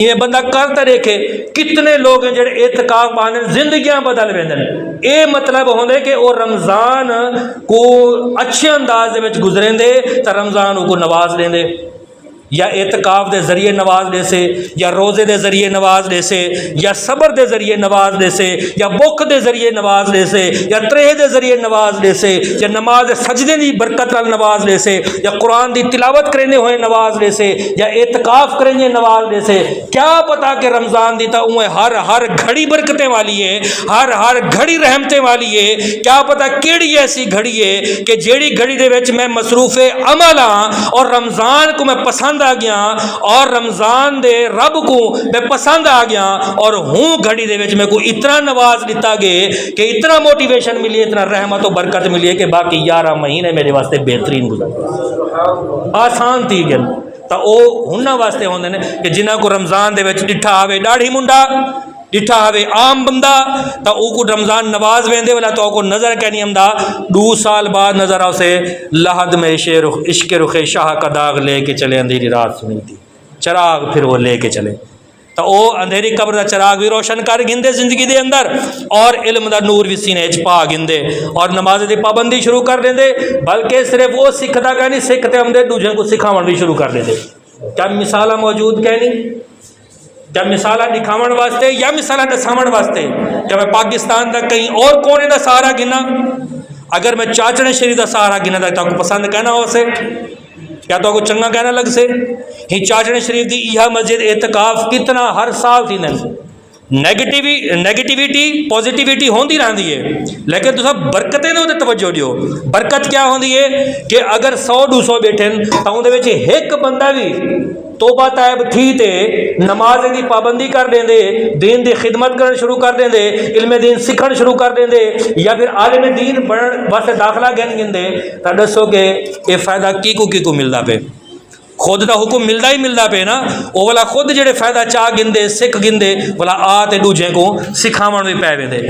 ये बंदा कर तो देखे कितने लोग हैं जेडे एतकाफ पाने जिंदगियां बदल वेंदे ने। ये मतलब होंदे कि वो रमज़ान को अच्छे अंदाज दे विच गुजरेंदे तो रमज़ान को नवाज लेंदे, या एतकाफ के जरिए नवाज दे से, या रोज़े के जरिए नवाज दे से, या सबर के जरिए नवाज दे से, या भुख के जरिए नवाज दे से, या त्रेह के जरिए नवाज दे से, या नमाज सजदे की बरकत नाल नवाज दे से, या कुरान की तिलावत करेंदे हुए नवाज दे से, या एतकाफ करेंगे नवाज दे से। क्या पता कि रमज़ान दी तो उमें हर हर घड़ी बरकतें वाली है, हर हर घड़ी रहमतें वाली है। क्या पता केड़ी ऐसी घड़ी है कि जेड़ी घड़ी दे विच मैं मसरूफ़े अमल हाँ और रमज़ान को मैं पसंद आ गया, और रमज़ान दे रब को मैं पसंद आ गया, और हूँ घड़ी दे विच मेरे को इतना नवाज दिता गए कि इतना मोटिवेशन मिली, इतना रहमत और बरकत मिली है कि बाकी 11 महीने मेरे वास्ते बेहतरीन गुजर आसान थी गए। तो वह उन्होंने वास्ते होंदे ने कि जिन्हों को रमज़ान दे विच डिठा आवे दाढ़ी मुंडा, डिठा आवे आम बंदा, तो वो रमज़ान नवाज वेंदे वाला तो को नज़र क्या नहीं आमदा। 2 साल बाद नज़र आओ से लहद में इश्क रुखे शाह का दाग लेके चले, अंधेरी रात सुनी थी चराग फिर वो लेके चले। तो वो अंधेरी कब्र का चराग भी रोशन कर गिंदे जिंदगी के अंदर, और इल्म का नूर भी सीने च पा गिंदे, और नमाज की पाबंदी शुरू कर देंदे। बल्कि सिर्फ वो सिखता क्या नहीं, सिखते आमदे दूजे को सिखावन भी शुरू कर देते। क्या मिसाल मौजूद क्या नहीं, क्या मिसाल दिखावन वास्ते या मिसाल दसावन वास्ते। क्या मैं पाकिस्तान का कहीं और कोने का सहारा गिना, अगर मैं चाचड़े शरीफ का सहारा गिना तो पसंद कहना हो से, क्या तो चंगा कहना लग से। ही चाचड़े शरीफ की यह मस्जिद एतकाफ कितना हर साल थी नेगेटिविटी पॉजिटिविटी होती रहती है, लेकिन तुम बरकतें ने तवज्जो दियो। बरकत क्या होती है कि अगर 100-200 बैठे तो उनके एक बंदा भी तोबा तायब थी ते नमाज की पाबंदी कर देंदे, दीन की खिदमत करना शुरू कर देंदे, इल्मे दीन सीखना शुरू कर देंदे, या फिर आलिम दीन बनने वास्ते दाखला गन गिंदे, तो दसो कि यह फायदा की मिलता पे। खुद का हुक्म मिलता ही मिलता पे ना, वो वाला खुद जेडे फायदा चाह गिंदे सिख गिंदे वाला आ ते दूजे को सिखावन भी पै वेंदे।